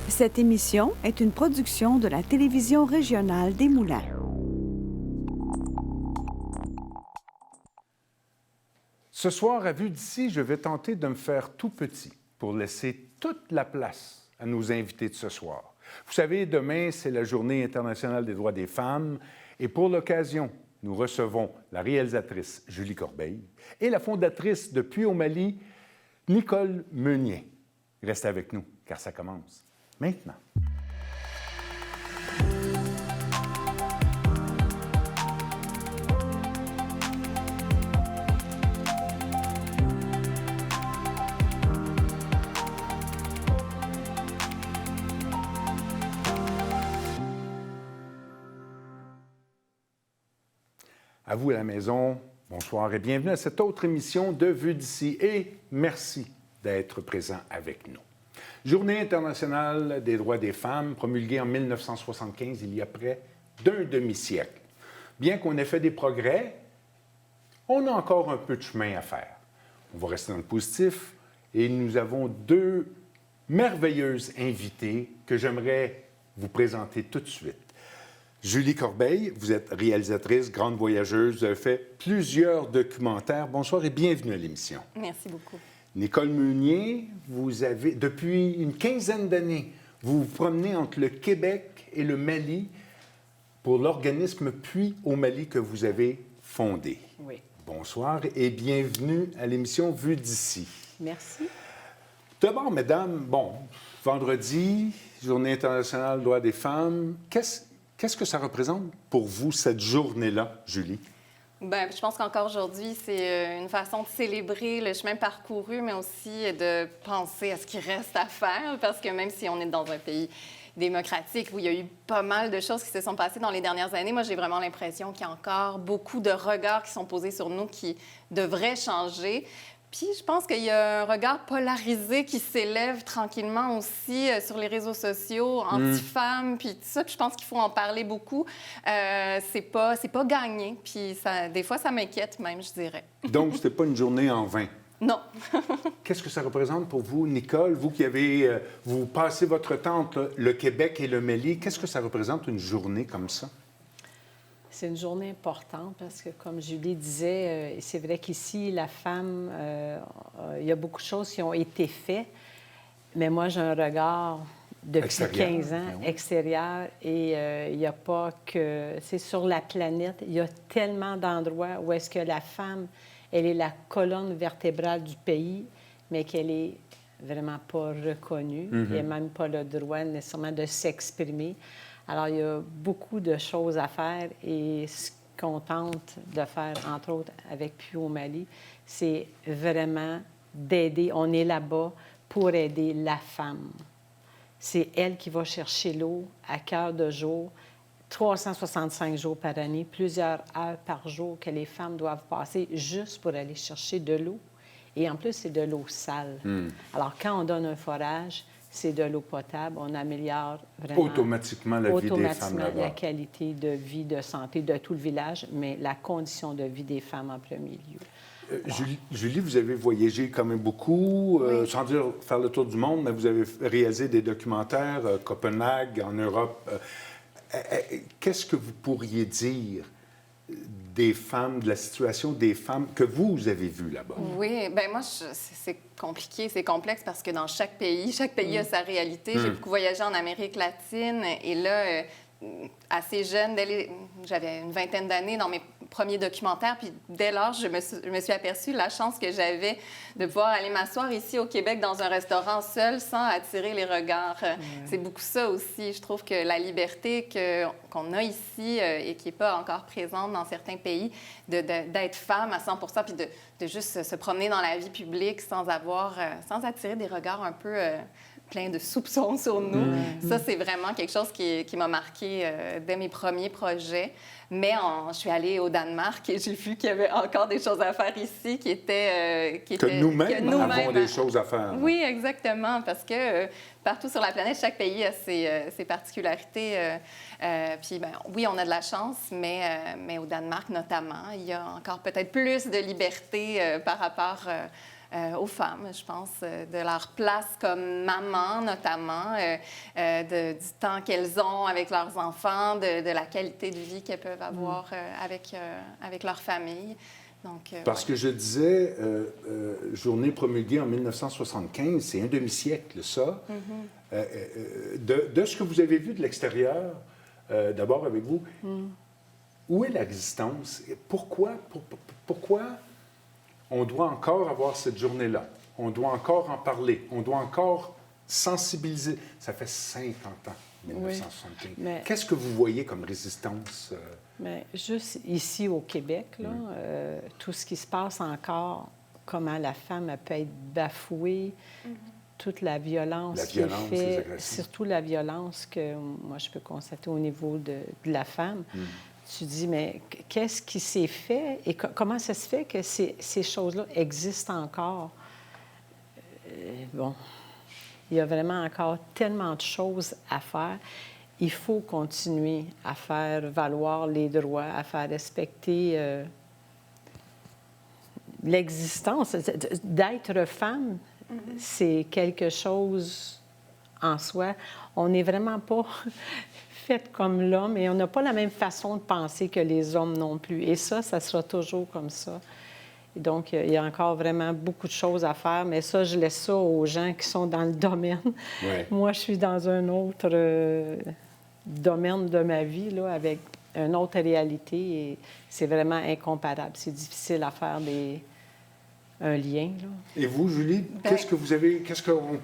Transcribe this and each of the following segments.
Cette émission est une production de la télévision régionale des Moulins. Ce soir, à Vue d'ici, je vais tenter de me faire tout petit pour laisser toute la place à nos invités de ce soir. Vous savez, demain, c'est la Journée internationale des droits des femmes et pour l'occasion, nous recevons la réalisatrice Julie Corbeil et la fondatrice de Puy au Mali, Nicole Meunier. Restez avec nous, car ça commence maintenant. À vous à la maison, bonsoir et bienvenue à cette autre émission de Vue d'ici et merci d'être présent avec nous. Journée internationale des droits des femmes, promulguée en 1975, il y a près d'un demi-siècle. Bien qu'on ait fait des progrès, on a encore un peu de chemin à faire. On va rester dans le positif et nous avons deux merveilleuses invitées que j'aimerais vous présenter tout de suite. Julie Corbeil, vous êtes réalisatrice, grande voyageuse, vous avez fait plusieurs documentaires. Bonsoir et bienvenue à l'émission. Merci beaucoup. Nicole Meunier, vous avez, depuis une quinzaine d'années, vous vous promenez entre le Québec et le Mali pour l'organisme Puy au Mali que vous avez fondé. Oui. Bonsoir et bienvenue à l'émission Vue d'ici. Merci. D'abord, mesdames, vendredi, Journée internationale des droits des femmes, qu'est-ce que ça représente pour vous, cette journée-là, Julie? Bien, je pense qu'encore aujourd'hui, c'est une façon de célébrer le chemin parcouru, mais aussi de penser à ce qu'il reste à faire, parce que même si on est dans un pays démocratique où il y a eu pas mal de choses qui se sont passées dans les dernières années, moi, j'ai vraiment l'impression qu'il y a encore beaucoup de regards qui sont posés sur nous qui devraient changer. Puis je pense qu'il y a un regard polarisé qui s'élève tranquillement aussi sur les réseaux sociaux, anti-femmes, puis tout ça. Puis je pense qu'il faut en parler beaucoup. C'est pas gagné, puis des fois, ça m'inquiète même, je dirais. Donc, c'était pas une journée en vain? Non. Qu'est-ce que ça représente pour vous, Nicole? Vous qui avez... vous passez votre temps entre le Québec et le Mali. Qu'est-ce que ça représente une journée comme ça? C'est une journée importante parce que, comme Julie disait, c'est vrai qu'ici, la femme, il y a beaucoup de choses qui ont été faites, mais moi, j'ai un regard depuis extérieur. 15 ans extérieur et il n'y a pas que... C'est sur la planète, il y a tellement d'endroits où est-ce que la femme, elle est la colonne vertébrale du pays, mais qu'elle est vraiment pas reconnue. Il n'y a même pas le droit nécessairement de s'exprimer. Alors, il y a beaucoup de choses à faire et ce qu'on tente de faire, entre autres, avec Puy au Mali, c'est vraiment d'aider. On est là-bas pour aider la femme. C'est elle qui va chercher l'eau à cœur de jour, 365 jours par année, plusieurs heures par jour que les femmes doivent passer juste pour aller chercher de l'eau. Et en plus, c'est de l'eau sale. Alors, quand on donne un forage, c'est de l'eau potable, on améliore vraiment... Automatiquement la vie des femmes là-bas. La qualité de vie, de santé de tout le village, mais la condition de vie des femmes en premier lieu. Julie, vous avez voyagé quand même beaucoup, Oui. sans dire faire le tour du monde, mais vous avez réalisé des documentaires, Copenhague, en Europe. Qu'est-ce que vous pourriez dire des femmes, de la situation des femmes que vous avez vues là-bas? Oui, bien moi, c'est compliqué, c'est complexe parce que dans chaque pays a sa réalité. J'ai beaucoup voyagé en Amérique latine et là, assez jeune, j'avais une vingtaine d'années dans mes premiers documentaires, puis dès lors, je me suis aperçue la chance que j'avais de pouvoir aller m'asseoir ici au Québec dans un restaurant seul sans attirer les regards. C'est beaucoup ça aussi. Je trouve que la liberté qu'on a ici et qui n'est pas encore présente dans certains pays, d'être femme à 100 % puis de juste se promener dans la vie publique sans attirer des regards un peu... plein de soupçons sur nous. Ça, c'est vraiment quelque chose qui m'a marqué dès mes premiers projets. Mais je suis allée au Danemark et j'ai vu qu'il y avait encore des choses à faire ici que nous-mêmes avons des choses à faire. Oui, exactement, parce que partout sur la planète, chaque pays a ses particularités. Puis, oui, on a de la chance, mais au Danemark, notamment, il y a encore peut-être plus de liberté par rapport aux femmes, je pense, de leur place comme maman, notamment, du temps qu'elles ont avec leurs enfants, de la qualité de vie qu'elles peuvent avoir avec leur famille. Donc, Parce que je disais, journée promulguée en 1975, c'est un demi-siècle, ça. De ce que vous avez vu de l'extérieur, d'abord avec vous, où est la résistance? Pourquoi on doit encore avoir cette journée-là? On doit encore en parler. On doit encore sensibiliser. Ça fait 50 ans, 1975. Oui, mais... Qu'est-ce que vous voyez comme résistance? Mais juste ici au Québec, là, tout ce qui se passe encore, comment la femme elle peut être bafouée, toute la violence qui est faite, surtout la violence que moi je peux constater au niveau de la femme. Tu dis, mais qu'est-ce qui s'est fait et comment ça se fait que ces choses-là existent encore? Bon, il y a vraiment encore tellement de choses à faire. Il faut continuer à faire valoir les droits, à faire respecter l'existence. D'être femme, c'est quelque chose en soi. On n'est vraiment pas fait comme l'homme et on n'a pas la même façon de penser que les hommes non plus. Et ça sera toujours comme ça. Et donc, il y a encore vraiment beaucoup de choses à faire, mais ça, je laisse ça aux gens qui sont dans le domaine. Ouais. Moi, je suis dans un autre domaine de ma vie, là, avec une autre réalité, et c'est vraiment incomparable. C'est difficile à faire un lien, là. Et vous, Julie, qu'est-ce que vous avez, qu'est-ce qu'on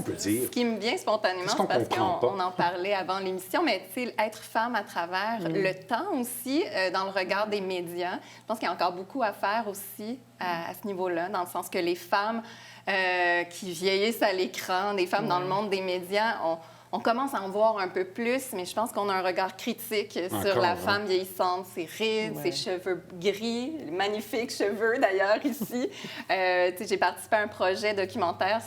peut dire? Ce qui me vient spontanément, c'est parce qu'on en parlait avant l'émission, mais tu sais, être femme à travers le temps aussi, dans le regard des médias, je pense qu'il y a encore beaucoup à faire aussi à ce niveau-là, dans le sens que les femmes qui vieillissent à l'écran, des femmes dans le monde des médias, on commence à en voir un peu plus, mais je pense qu'on a un regard critique sur la femme vieillissante, ses rides, ses cheveux gris, magnifiques cheveux d'ailleurs ici. J'ai participé à un projet documentaire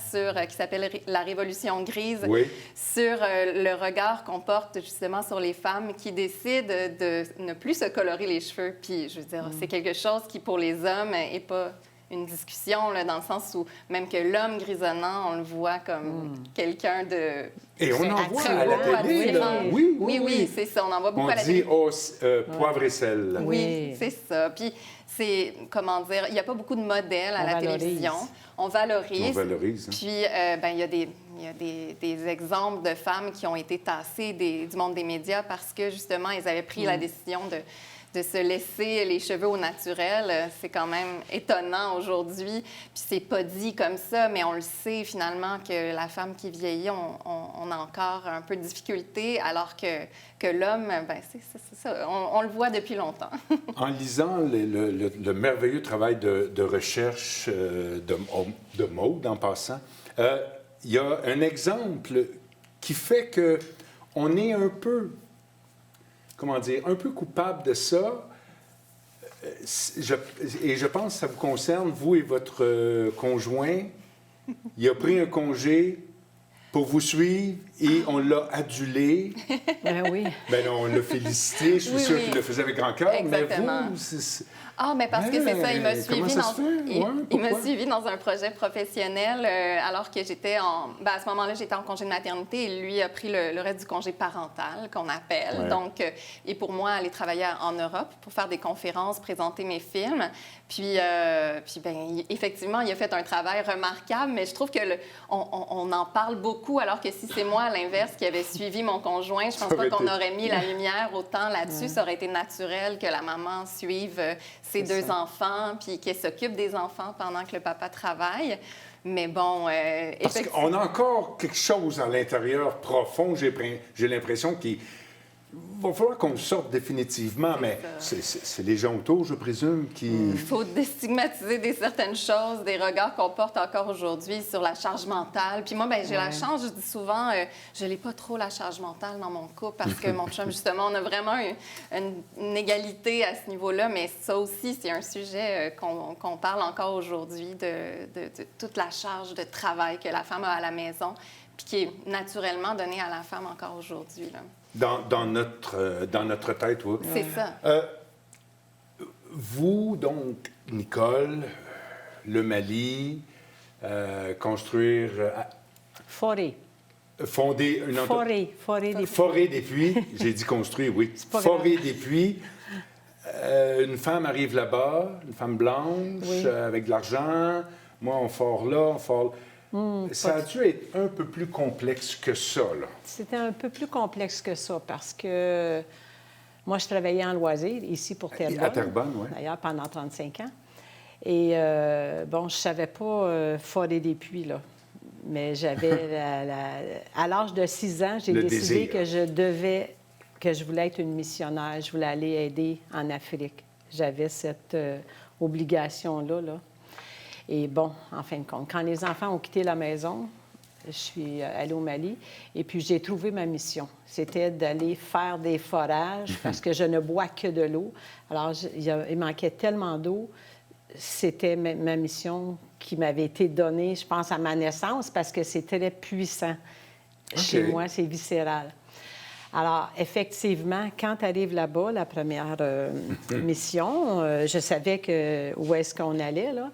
qui s'appelle La Révolution grise, sur le regard qu'on porte justement sur les femmes qui décident de ne plus se colorer les cheveux. Puis je veux dire, c'est quelque chose qui pour les hommes n'est pas une discussion, là, dans le sens où même que l'homme grisonnant, on le voit comme quelqu'un de... Et on en voit à la télé, là. Oui, c'est ça, on en voit beaucoup à la télé. On dit poivre et sel. Oui, c'est ça. Puis c'est, comment dire, il n'y a pas beaucoup de modèles à la télévision. On valorise. On valorise. Puis, il y a des exemples de femmes qui ont été tassées du monde des médias parce que, justement, elles avaient pris la décision de se laisser les cheveux au naturel. C'est quand même étonnant aujourd'hui. Puis c'est pas dit comme ça, mais on le sait finalement que la femme qui vieillit, on a encore un peu de difficulté, alors que l'homme, c'est ça. On le voit depuis longtemps. En lisant le merveilleux travail de recherche de Maude, en passant, il y a un exemple qui fait qu'on est un peu... comment dire, un peu coupable de ça. Et je pense que ça vous concerne, vous et votre conjoint. Il a pris un congé pour vous suivre et on l'a adulé. Ben oui. Ben non, on l'a félicité. Je suis sûre qu'il le faisait avec grand cœur. Exactement. Mais vous, mais parce que c'est ça, il m'a suivi dans un projet professionnel alors que j'étais à ce moment-là, j'étais en congé de maternité et lui a pris le reste du congé parental, qu'on appelle. Ouais. Donc, et pour moi, aller travailler en Europe pour faire des conférences, présenter mes films. Puis effectivement, il a fait un travail remarquable, mais je trouve que on en parle beaucoup, alors que si c'est moi, à l'inverse, qui avait suivi mon conjoint, je pense pas qu'on aurait mis la lumière autant là-dessus. Ça aurait été naturel que la maman suive ses deux enfants, puis qu'elle s'occupe des enfants pendant que le papa travaille. Mais bon... Parce qu'on a encore quelque chose à l'intérieur profond, j'ai l'impression qu'il va falloir qu'on le sorte définitivement, mais c'est les gens autour, je présume, qui... Il faut déstigmatiser certaines choses, des regards qu'on porte encore aujourd'hui sur la charge mentale. Puis moi, j'ai la chance, je dis souvent, je n'ai pas trop la charge mentale dans mon couple parce que mon chum, justement, on a vraiment une égalité à ce niveau-là, mais ça aussi, c'est un sujet qu'on parle encore aujourd'hui de toute la charge de travail que la femme a à la maison, puis qui est naturellement donnée à la femme encore aujourd'hui, là. Dans notre tête, oui. C'est ça. Vous, donc, Nicole, le Mali, construire... Forer. Fonder une Forer des puits. Forer des puits. J'ai dit construire, oui. pas Forer grave. des puits. Une femme arrive là-bas, une femme blanche, Oui. avec de l'argent. Moi, on fore là, on fore là. Ça a dû être un peu plus complexe que ça, là. C'était un peu plus complexe que ça parce que moi, je travaillais en loisir ici pour Terrebonne. À Terrebonne, oui. D'ailleurs, pendant 35 ans. Et bon, je ne savais pas forer des puits, là. Mais j'avais, à l'âge de 6 ans, j'ai Le décidé désir. que je voulais être une missionnaire. Je voulais aller aider en Afrique. J'avais cette obligation-là, là. Et bon, en fin de compte, quand les enfants ont quitté la maison, je suis allée au Mali et puis j'ai trouvé ma mission. C'était d'aller faire des forages parce que je ne bois que de l'eau. Alors, il manquait tellement d'eau. C'était ma mission qui m'avait été donnée, je pense, à ma naissance parce que c'est très puissant. Chez moi, c'est viscéral. Alors, effectivement, quand tu arrives là-bas, la première mission, je savais où est-ce qu'on allait, là,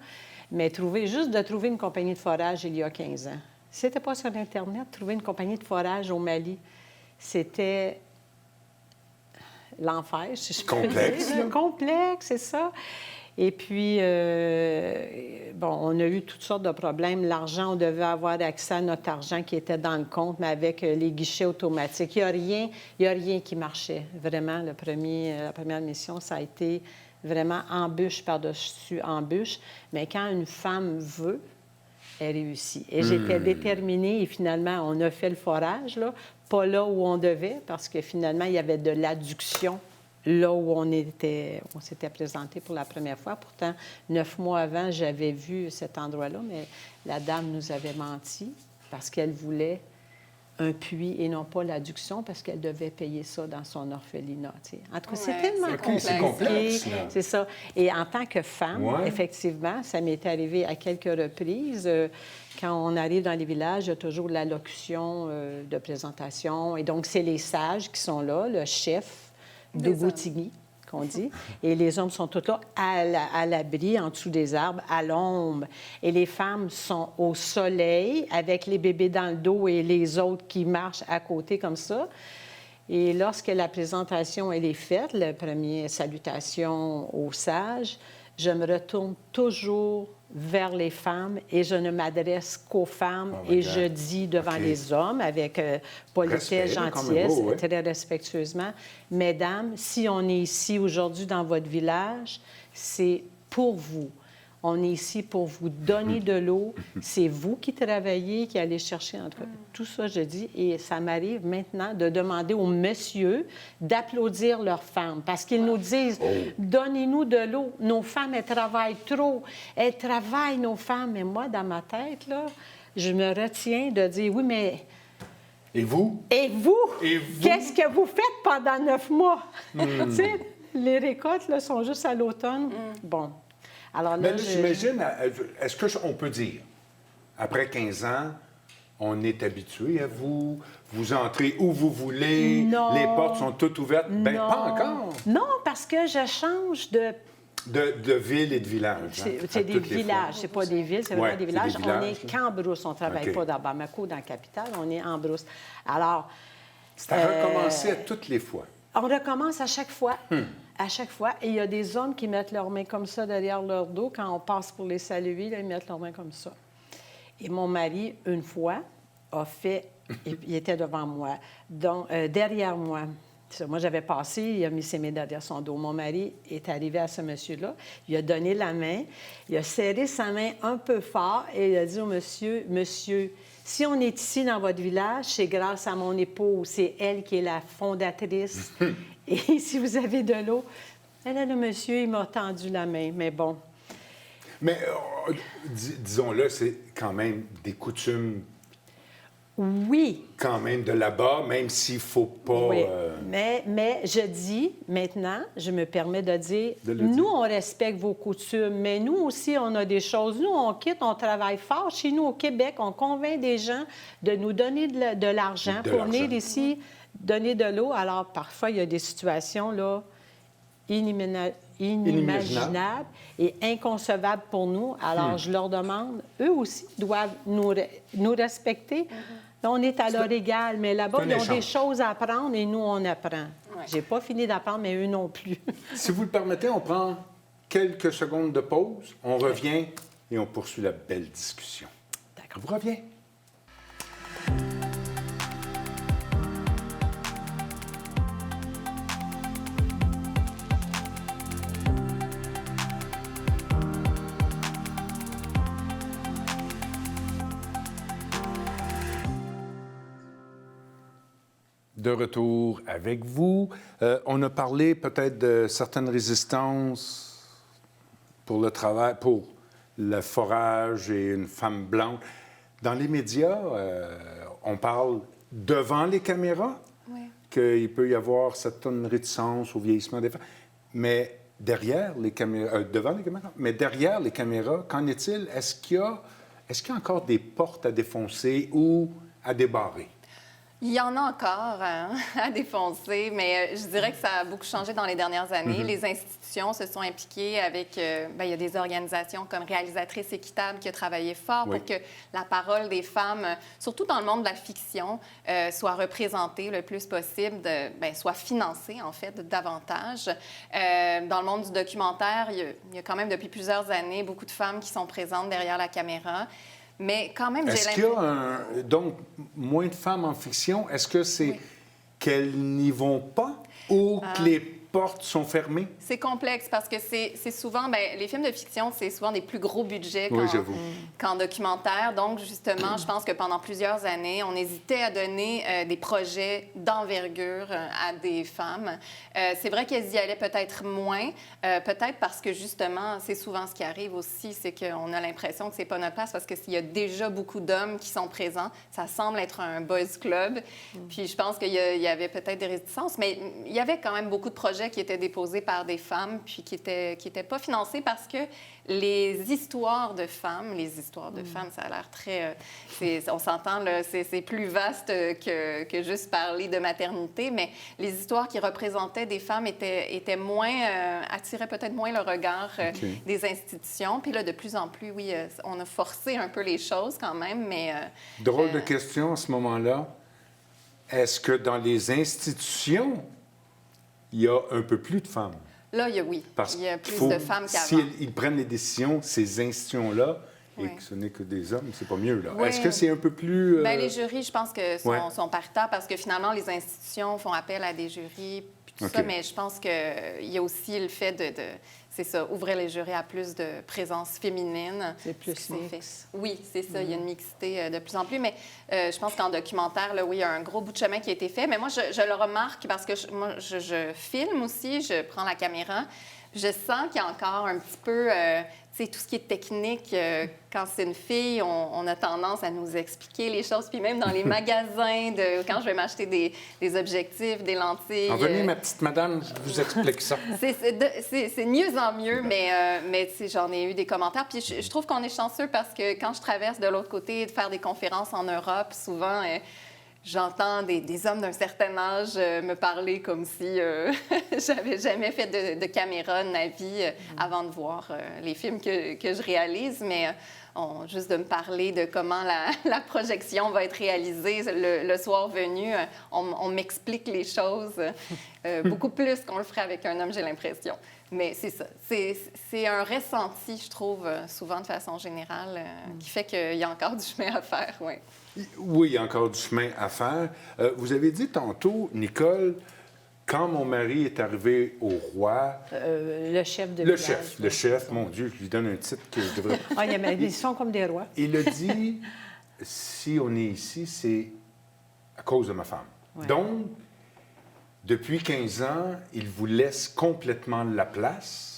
mais juste de trouver une compagnie de forage il y a 15 ans. C'était pas sur Internet, trouver une compagnie de forage au Mali, c'était l'enfer, si je peux Complexe, dire. là. Complexe, c'est ça. Et puis, bon, on a eu toutes sortes de problèmes. L'argent, on devait avoir accès à notre argent qui était dans le compte, mais avec les guichets automatiques. Il y a rien qui marchait. Vraiment, la première mission, ça a été vraiment embûche par-dessus embûche. Mais quand une femme veut, elle réussit. Et j'étais déterminée et finalement, on a fait le forage, là, pas là où on devait, parce que finalement, il y avait de l'adduction là où on s'était présenté pour la première fois. Pourtant, 9 mois avant, j'avais vu cet endroit-là, mais la dame nous avait menti parce qu'elle voulait un puits et non pas l'adduction parce qu'elle devait payer ça dans son orphelinat. Tu sais. En tout cas, c'est tellement c'est complexe, là. C'est ça. Et en tant que femme, Ouais. effectivement, ça m'est arrivé à quelques reprises. Quand on arrive dans les villages, il y a toujours l'allocution de présentation. Et donc, c'est les sages qui sont là, le chef de Boutigny, qu'on dit. Et les hommes sont tous là à l'abri, en dessous des arbres, à l'ombre. Et les femmes sont au soleil, avec les bébés dans le dos et les autres qui marchent à côté comme ça. Et lorsque la présentation elle est faite, la première salutation aux sages, je me retourne toujours vers les femmes et je ne m'adresse qu'aux femmes et je dis devant les hommes avec politesse, gentillesse, très respectueusement, « Mesdames, si on est ici aujourd'hui dans votre village, c'est pour vous. On est ici pour vous donner de l'eau. C'est vous qui travaillez, qui allez chercher entre tout ça, je dis. Et ça m'arrive maintenant de demander aux messieurs d'applaudir leurs femmes parce qu'ils nous disent donnez-nous de l'eau. Nos femmes, elles travaillent trop. Elles travaillent, nos femmes. Mais moi, dans ma tête, là, je me retiens de dire oui, mais. Et vous? Et vous? Et vous? Qu'est-ce que vous faites pendant 9 mois? Tu sais, les récoltes là, sont juste à l'automne. Bon. Alors là, mais j'imagine, est-ce qu'on peut dire, après 15 ans, on est habitué à vous, vous entrez où vous voulez, non, les portes sont toutes ouvertes? Bien, pas encore. Non, parce que je change de ville et de village. C'est des villages, c'est pas des villes, c'est vraiment des villages. On est qu'en brousse, on ne travaille pas dans Bamako, dans la capitale, on est en brousse. Alors... C'est à recommencer à toutes les fois. On recommence à chaque fois. À chaque fois. Et il y a des hommes qui mettent leurs mains comme ça derrière leur dos. Quand on passe pour les saluer, là, ils mettent leurs mains comme ça. Et mon mari, une fois, a fait... Il était devant moi. Donc, derrière moi. Moi, j'avais passé, il a mis ses mains derrière son dos. Mon mari est arrivé à ce monsieur-là. Il a donné la main. Il a serré sa main un peu fort et il a dit au monsieur, « Monsieur, si on est ici dans votre village, c'est grâce à mon épouse. C'est elle qui est la fondatrice. Et si vous avez de l'eau... » Là, le monsieur, il m'a tendu la main, mais bon. Mais, disons-le, c'est quand même des coutumes... Oui. Quand même de là-bas, même s'il ne faut pas... Oui, mais je dis, maintenant, je me permets de dire, nous, on respecte vos coutumes, mais nous aussi, on a des choses. Nous, on quitte, on travaille fort. Chez nous, au Québec, on convainc des gens de nous donner de l'argent pour venir ici donner de l'eau. Alors, parfois, il y a des situations, là, inimaginable et inconcevable pour nous. Alors, je leur demande, eux aussi doivent nous respecter. Là, on est à leur égal, mais là-bas, ils ont des choses à apprendre et nous, on apprend. Ouais. J'ai pas fini d'apprendre, mais eux non plus. Si vous le permettez, on prend quelques secondes de pause, on revient et on poursuit la belle discussion. D'accord. On vous revient. De retour avec vous. On a parlé peut-être de certaines résistances pour le travail, pour le forage et une femme blanche. Dans les médias, on parle devant les caméras qu'il peut y avoir certaines réticences au vieillissement des femmes. Mais derrière les caméras, devant les caméras, mais derrière les caméras, qu'en est-il? Est-ce qu'il y a encore des portes à défoncer ou à débarrer? Il y en a encore à défoncer, mais je dirais que ça a beaucoup changé dans les dernières années. Les institutions se sont impliquées avec... il y a des organisations comme Réalisatrices équitables qui ont travaillé fort pour que la parole des femmes, surtout dans le monde de la fiction, soit représentée le plus possible, soit financée, en fait, davantage. Dans le monde du documentaire, il y a quand même depuis plusieurs années beaucoup de femmes qui sont présentes derrière la caméra. Mais quand même, Est-ce qu'il y a donc moins de femmes en fiction? Est-ce que c'est qu'elles n'y vont pas ou que les portes sont fermées? C'est complexe parce que c'est souvent... les films de fiction, c'est souvent des plus gros budgets qu'en documentaire. Donc, justement, je pense que pendant plusieurs années, on hésitait à donner des projets d'envergure à des femmes. C'est vrai qu'elles y allaient peut-être moins, peut-être parce que, justement, c'est souvent ce qui arrive aussi, c'est qu'on a l'impression que c'est pas notre place parce qu'il y a déjà beaucoup d'hommes qui sont présents. Ça semble être un boys club. Puis je pense qu'il y avait peut-être des réticences, mais il y avait quand même beaucoup de projets qui étaient déposés par des femmes, puis qui étaient pas financés parce que les histoires de femmes, ça a l'air très... on s'entend, là, c'est plus vaste que juste parler de maternité, mais les histoires qui représentaient des femmes étaient moins... attiraient peut-être moins le regard des institutions. Puis là, de plus en plus, on a forcé un peu les choses quand même, mais... Drôle de question à ce moment-là. Est-ce que dans les institutions, il y a un peu plus de femmes? Là, il y a plus de femmes qu'avant. Si ils prennent les décisions, ces institutions-là, et que ce n'est que des hommes, c'est pas mieux, là. Oui. Est-ce que c'est un peu plus... Les jurys, je pense que sont paritaires parce que finalement, les institutions font appel à des jurys, puis tout ça, mais je pense qu'il y a aussi le fait c'est ça, ouvrir les jurys à plus de présence féminine. C'est plus mixte. Oui, c'est ça. Il y a une mixité de plus en plus. Mais je pense qu'en documentaire, là, il y a un gros bout de chemin qui a été fait. Mais moi, je le remarque parce que je filme aussi, je prends la caméra. Je sens qu'il y a encore un petit peu... tu sais, tout ce qui est technique, quand c'est une fille, on a tendance à nous expliquer les choses. Puis même dans les magasins, quand je vais m'acheter des objectifs, des lentilles... Venez, ma petite madame, je vous explique ça. C'est de mieux en mieux, mais tu sais, j'en ai eu des commentaires. Puis je trouve qu'on est chanceux parce que quand je traverse de l'autre côté de faire des conférences en Europe, souvent... j'entends des hommes d'un certain âge me parler comme si j'avais jamais fait de caméra de ma vie avant de voir les films que je réalise, mais juste de me parler de comment la projection va être réalisée le soir venu, on m'explique les choses beaucoup plus qu'on le ferait avec un homme, j'ai l'impression. Mais c'est ça. C'est un ressenti, je trouve, souvent de façon générale, qui fait qu'il y a encore du chemin à faire, oui. Oui, il y a encore du chemin à faire. Vous avez dit tantôt, Nicole, quand mon mari est arrivé au roi... le chef de Le village. chef, le chef, mon Dieu, je lui donne un titre que je devrais... Ils sont comme des rois. Il a dit, si on est ici, c'est à cause de ma femme. Ouais. Donc, depuis 15 ans, il vous laisse complètement la place.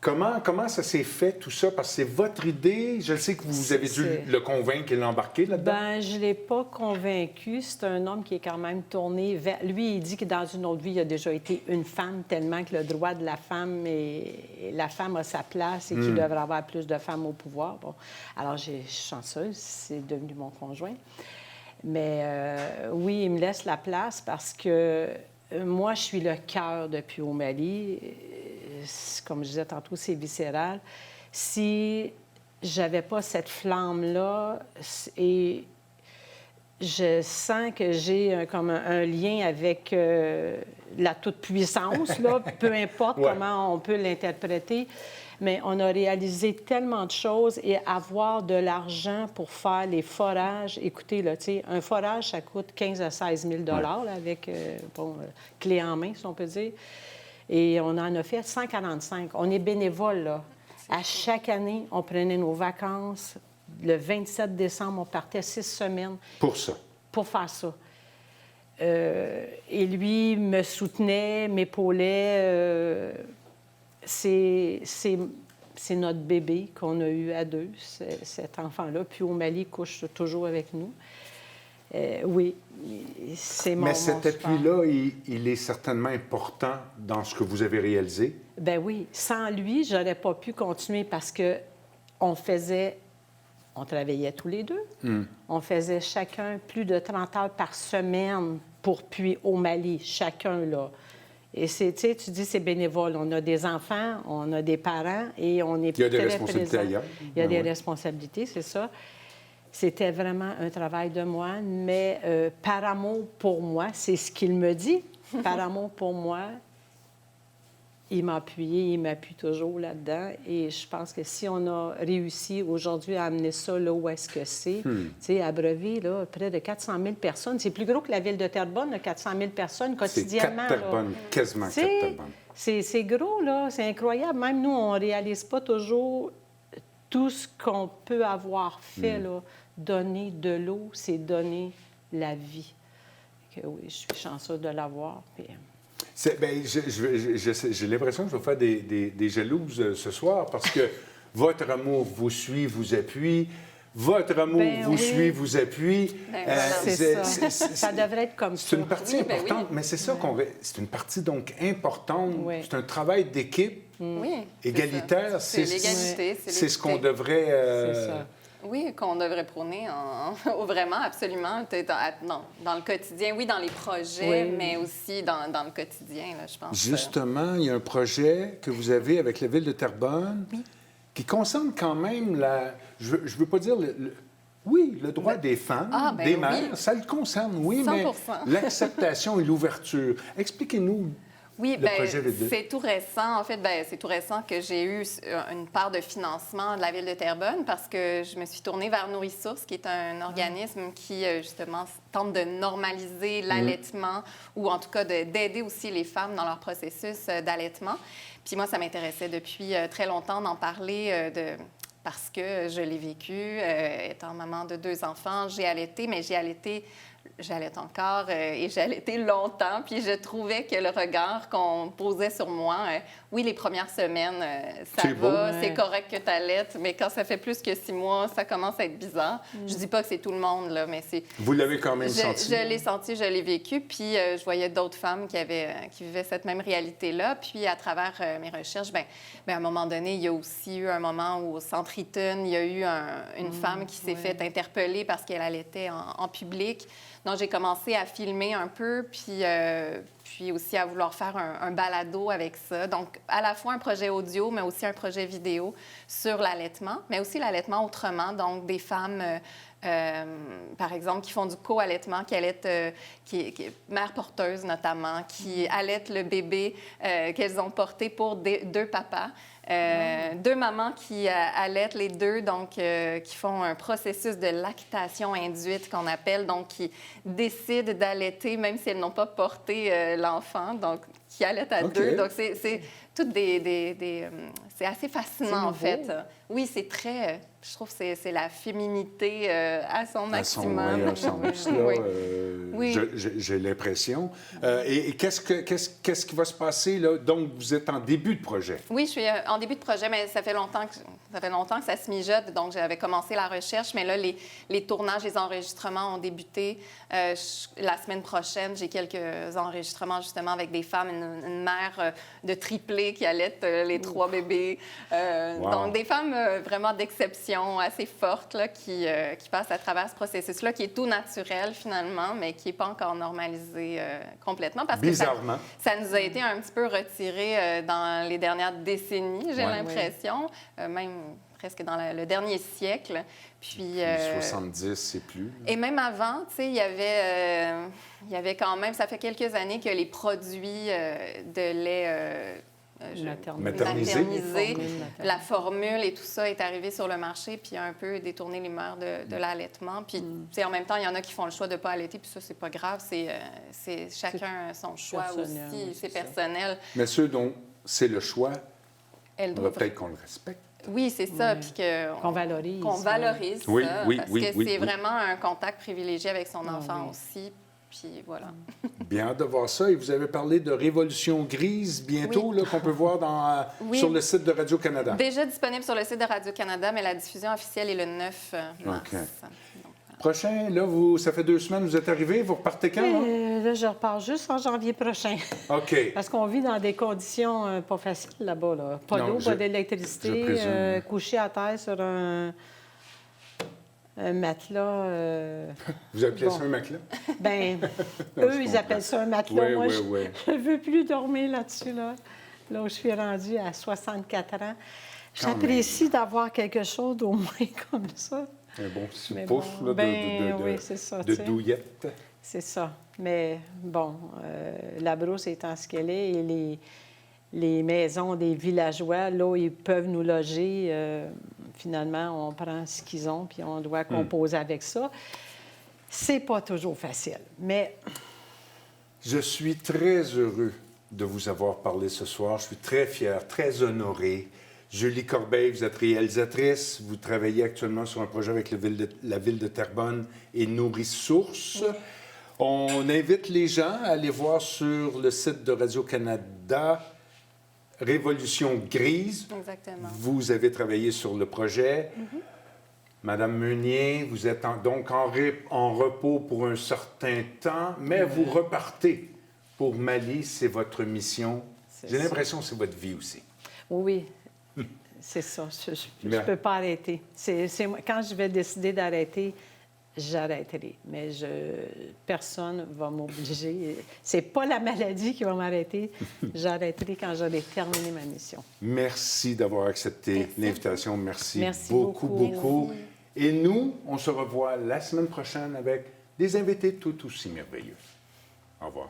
Comment ça s'est fait, tout ça? Parce que c'est votre idée. Je sais que vous avez dû le convaincre et l'embarquer là-dedans. Je ne l'ai pas convaincu. C'est un homme qui est quand même tourné vers... Lui, il dit que dans une autre vie, il a déjà été une femme, tellement que le droit de la femme, la femme a sa place et qu'il devrait avoir plus de femmes au pouvoir. Bon. Alors, je suis chanceuse. C'est devenu mon conjoint. Mais oui, il me laisse la place parce que moi, je suis le cœur depuis au Mali. Comme je disais tantôt, c'est viscéral. Si j'avais pas cette flamme-là, et je sens que j'ai comme un lien avec la toute-puissance, là, peu importe comment on peut l'interpréter, mais on a réalisé tellement de choses et avoir de l'argent pour faire les forages. Écoutez, là, tu sais, un forage, ça coûte 15 000 à 16 000 là, avec, clé en main, si on peut dire. Et on en a fait 145. On est bénévole, là. À chaque année, on prenait nos vacances. Le 27 décembre, on partait 6 semaines. Pour ça? Pour faire ça. Et lui me soutenait, m'épaulait. C'est notre bébé qu'on a eu à deux, cet enfant-là. Puis au Mali, il couche toujours avec nous. Oui, c'est mon Mais cet sport. appui-là, il est certainement important dans ce que vous avez réalisé? Ben oui. Sans lui, j'aurais pas pu continuer parce que on travaillait tous les deux. On faisait chacun plus de 30 heures par semaine pour Puis au Mali, chacun, là. Et tu dis, c'est bénévole. On a des enfants, on a des parents et on est très présents. Il y a des responsabilités ailleurs. Il y a des responsabilités, c'est ça. C'était vraiment un travail de moine, mais par amour pour moi, c'est ce qu'il me dit. Par amour pour moi, il m'a appuyé, il m'appuie toujours là-dedans. Et je pense que si on a réussi aujourd'hui à amener ça là où est-ce que c'est, tu sais, à Brevis, là, près de 400 000 personnes. C'est plus gros que la ville de Terrebonne, là, 400 000 personnes quotidiennement. C'est 4 Terrebonne, quasiment 4 Terrebonne. C'est gros, là. C'est incroyable. Même nous, on ne réalise pas toujours tout ce qu'on peut avoir fait, là. Donner de l'eau, c'est donner la vie. Que, oui, je suis chanceuse de l'avoir. Puis... J'ai l'impression que je vais faire des jalouses ce soir parce que votre amour vous suit, vous appuie. Votre amour vous suit, vous appuie. C'est ça. Ça devrait être comme ça. C'est une partie importante, mais c'est ça qu'on... C'est une partie donc importante. C'est un travail d'équipe égalitaire. C'est l'égalité. C'est ce qu'on devrait... C'est ça. Oui, qu'on devrait prôner vraiment, absolument. Dans le quotidien, oui, dans les projets, mais aussi dans le quotidien, là, je pense. Justement, il y a un projet que vous avez avec la Ville de Terrebonne qui concerne quand même je ne veux pas dire le droit des femmes, des mères, ça le concerne, 100%. Mais l'acceptation et l'ouverture. Expliquez-nous. Oui, c'est tout récent. En fait, c'est tout récent que j'ai eu une part de financement de la Ville de Terrebonne parce que je me suis tournée vers Nourrissource, qui est un organisme qui, justement, tente de normaliser l'allaitement ou, en tout cas, d'aider aussi les femmes dans leur processus d'allaitement. Puis moi, ça m'intéressait depuis très longtemps d'en parler parce que je l'ai vécu. Étant maman de 2 enfants, j'ai allaité, mais j'allaite encore et j'ai allaité longtemps. Puis je trouvais que le regard qu'on posait sur moi, oui, les premières semaines, ça va, c'est correct que tu allaites, mais quand ça fait plus que 6 mois, ça commence à être bizarre. Je dis pas que c'est tout le monde, là, mais c'est... Vous l'avez quand même senti? Je l'ai senti, je l'ai vécu. Puis je voyais d'autres femmes qui vivaient cette même réalité-là. Puis à travers mes recherches, à un moment donné, il y a aussi eu un moment où au Centre Eaton, il y a eu une femme qui s'est fait interpeller parce qu'elle allaitait en public. Donc, j'ai commencé à filmer un peu, puis aussi à vouloir faire un balado avec ça. Donc, à la fois un projet audio, mais aussi un projet vidéo sur l'allaitement, mais aussi l'allaitement autrement. Donc, des femmes, par exemple, qui font du co-allaitement, qui allaitent, qui est mère porteuse notamment, qui allaitent le bébé qu'elles ont porté pour 2 papas. 2 mamans qui allaitent les 2, donc qui font un processus de lactation induite qu'on appelle, donc qui décident d'allaiter même si elles n'ont pas porté l'enfant, donc qui allaitent à 2. Donc c'est toutes c'est assez fascinant en fait. Oui, c'est très... je trouve que c'est la féminité à son maximum. À son sens, là, j'ai l'impression. Et qu'est-ce qui va se passer, là? Donc, vous êtes en début de projet. Oui, je suis en début de projet, mais ça fait longtemps que ça se mijote. Donc, j'avais commencé la recherche, mais là, les tournages, les enregistrements ont débuté. La semaine prochaine, j'ai quelques enregistrements, justement, avec des femmes, une mère de triplés qui allait les 3 bébés. Wow. Donc, des femmes vraiment d'exception, assez fortes, là, qui passent à travers ce processus-là, qui est tout naturel, finalement, mais qui n'est pas encore normalisé complètement. Parce Bizarrement. que ça nous a été un petit peu retiré dans les dernières décennies, j'ai Ouais. l'impression, même presque dans le dernier siècle. Puis, 70 et plus. et même avant, tu sais, il y avait quand même, ça fait quelques années que les produits de lait maternisé, la formule et tout ça est arrivé sur le marché, puis a un peu détourné les mœurs de l'allaitement. Puis, tu sais, en même temps, il y en a qui font le choix de ne pas allaiter, puis ça, c'est pas grave. C'est chacun son choix aussi, c'est personnel. Mais ceux dont c'est le choix, Elle on doit va peut-être qu'on le respecte. Oui, c'est ça. Puis qu'on valorise. Qu'on valorise ça. Oui, parce que c'est vraiment un contact privilégié avec son enfant aussi. Puis voilà. Bien hâte de voir ça. Et vous avez parlé de Révolution grise bientôt, là, qu'on peut voir sur le site de Radio-Canada. Déjà disponible sur le site de Radio-Canada, mais la diffusion officielle est le 9 mars. OK. Prochain, là, ça fait 2 semaines, vous êtes arrivés, vous repartez quand? Là, je repars juste en janvier prochain. OK. Parce qu'on vit dans des conditions pas faciles là-bas. Là. Pas Non, d'eau, je pas d'électricité, couché à terre sur un matelas. Vous appelez ça un matelas? Bien, Non, eux, ils appellent ça un matelas. Oui, Moi, oui. je ne veux plus dormir là-dessus, là où je suis rendue à 64 ans. J'apprécie d'avoir quelque chose au moins comme ça. Un bon petit Mais pouf bon, là, oui, c'est ça, de tu sais. douillette. C'est ça. Mais bon, la brousse étant ce qu'elle est, et les maisons des villageois, là où ils peuvent nous loger, finalement, on prend ce qu'ils ont, puis on doit composer avec ça. C'est pas toujours facile, mais... Je suis très heureux de vous avoir parlé ce soir. Je suis très fier, très honoré. Julie Corbeil, vous êtes réalisatrice. Vous travaillez actuellement sur un projet avec la ville de Terrebonne et Nourrisource. Oui. On invite les gens à aller voir sur le site de Radio-Canada Révolution grise. Exactement. Vous avez travaillé sur le projet. Madame Meunier, vous êtes donc en repos pour un certain temps, mais vous repartez pour Mali. C'est votre mission. J'ai l'impression que c'est votre vie aussi. Oui. C'est ça. Je ne peux pas arrêter. Quand je vais décider d'arrêter, j'arrêterai. Mais personne ne va m'obliger. C'est pas la maladie qui va m'arrêter. J'arrêterai quand j'aurai terminé ma mission. Merci d'avoir accepté l'invitation. Merci beaucoup. Merci. Et nous, on se revoit la semaine prochaine avec des invités tout aussi merveilleux. Au revoir.